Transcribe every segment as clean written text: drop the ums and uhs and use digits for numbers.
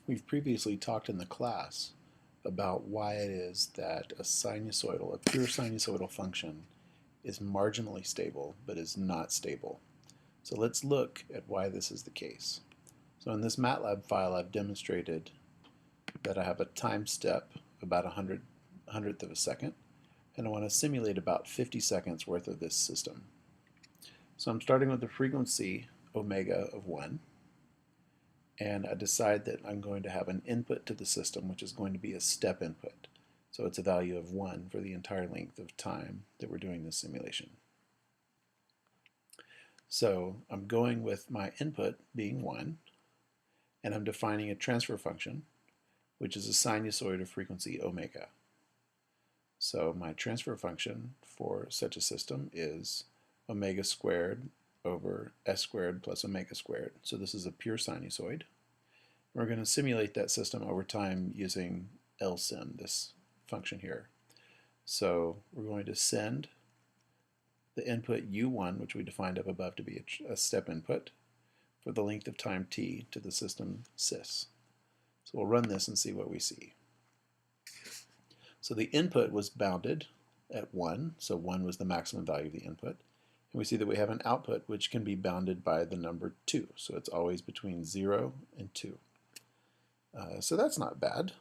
We've previously talked in the class about why it is that a pure sinusoidal function is marginally stable but is not stable. So let's look at why this is the case. So in this MATLAB file I've demonstrated that I have a time step about a hundredth of a second, and I want to simulate about 50 seconds worth of this system. So I'm starting with the frequency omega of 1, and I decide that I'm going to have an input to the system which is going to be a step input. So it's a value of 1 for the entire length of time that we're doing this simulation. So I'm going with my input being 1, and I'm defining a transfer function which is a sinusoid of frequency omega. So my transfer function for such a system is omega squared over s squared plus omega squared. So this is a pure sinusoid. We're going to simulate that system over time using LSIM, this function here. So we're going to send the input u1, which we defined up above to be a step input, for the length of time t to the system sys. So we'll run this and see what we see. So the input was bounded at 1, so 1 was the maximum value of the input. And we see that we have an output which can be bounded by the number 2, so it's always between 0 and 2. So that's not bad,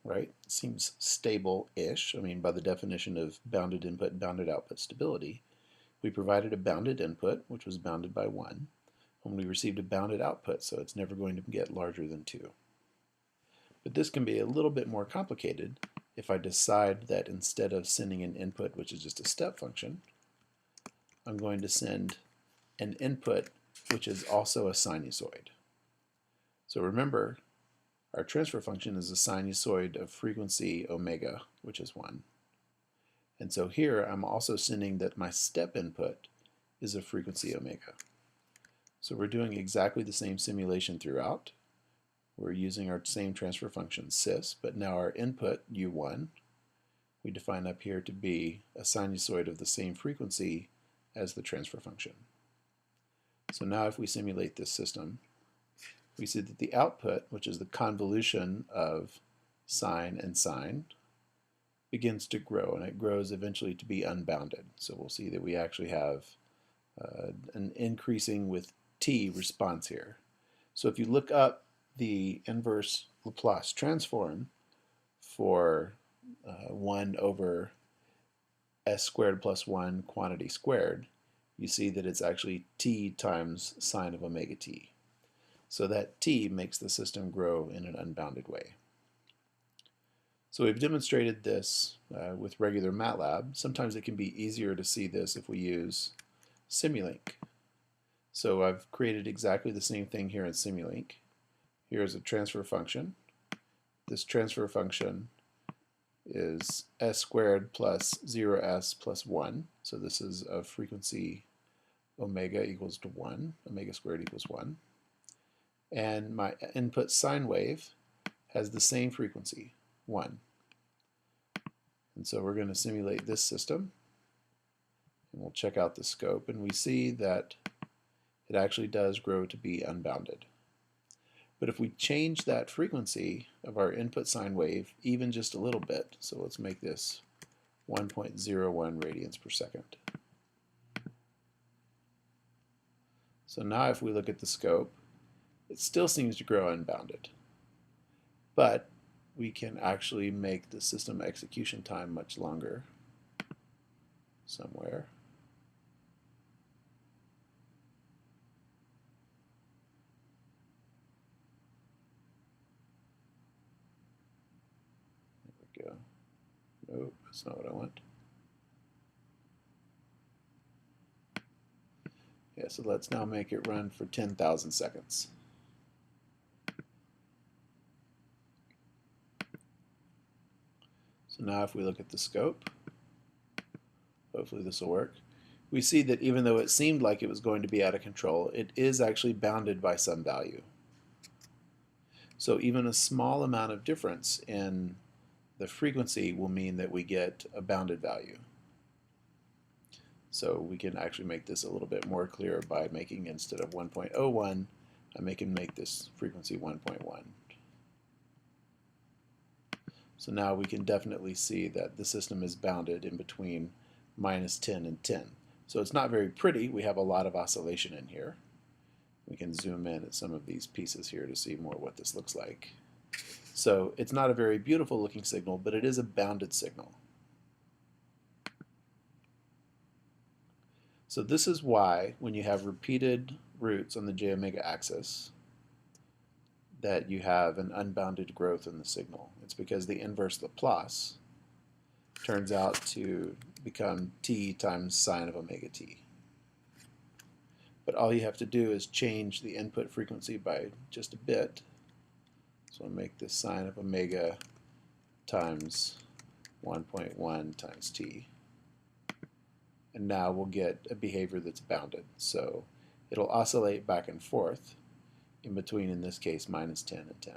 right? It seems stable-ish. I mean, by the definition of bounded input, bounded output stability, we provided a bounded input, which was bounded by 1, and we received a bounded output, so it's never going to get larger than 2. But this can be a little bit more complicated if I decide that instead of sending an input, which is just a step function, I'm going to send an input which is also a sinusoid. So remember, our transfer function is a sinusoid of frequency omega, which is 1. And so here I'm also sending that my step input is a frequency omega. So we're doing exactly the same simulation throughout. We're using our same transfer function sys, but now our input u1 we define up here to be a sinusoid of the same frequency as the transfer function. So now if we simulate this system, we see that the output, which is the convolution of sine and sine, begins to grow, and it grows eventually to be unbounded. So we'll see that we actually have an increasing with t response here. So if you look up the inverse Laplace transform for 1 over s squared plus 1 quantity squared, you see that it's actually t times sine of omega t. So that t makes the system grow in an unbounded way. So we've demonstrated this with regular MATLAB. Sometimes it can be easier to see this if we use Simulink. So I've created exactly the same thing here in Simulink. Here's a transfer function. This transfer function is s squared plus 0s plus 1. So this is a frequency omega equals to 1, omega squared equals 1. And my input sine wave has the same frequency, 1. And so we're going to simulate this system, and we'll check out the scope, and we see that it actually does grow to be unbounded. But if we change that frequency of our input sine wave even just a little bit, so let's make this 1.01 radians per second. So now if we look at the scope, it still seems to grow unbounded. But we can actually make the system execution time much longer somewhere. Go. Nope, that's not what I want. Yeah, so let's now make it run for 10,000 seconds. So now if we look at the scope, hopefully this will work, we see that even though it seemed like it was going to be out of control, it is actually bounded by some value. So even a small amount of difference in the frequency will mean that we get a bounded value. So we can actually make this a little bit more clear by making, instead of 1.01, I can make this frequency 1.1. So now we can definitely see that the system is bounded in between minus 10 and 10. So it's not very pretty. We have a lot of oscillation in here. We can zoom in at some of these pieces here to see more what this looks like. So it's not a very beautiful looking signal, but it is a bounded signal. So this is why when you have repeated roots on the j omega axis that you have an unbounded growth in the signal. It's because the inverse Laplace turns out to become t times sine of omega t. But all you have to do is change the input frequency by just a bit. So I'll make this sine of omega times 1.1 times t. And now we'll get a behavior that's bounded. So it'll oscillate back and forth in between, in this case, minus 10 and 10.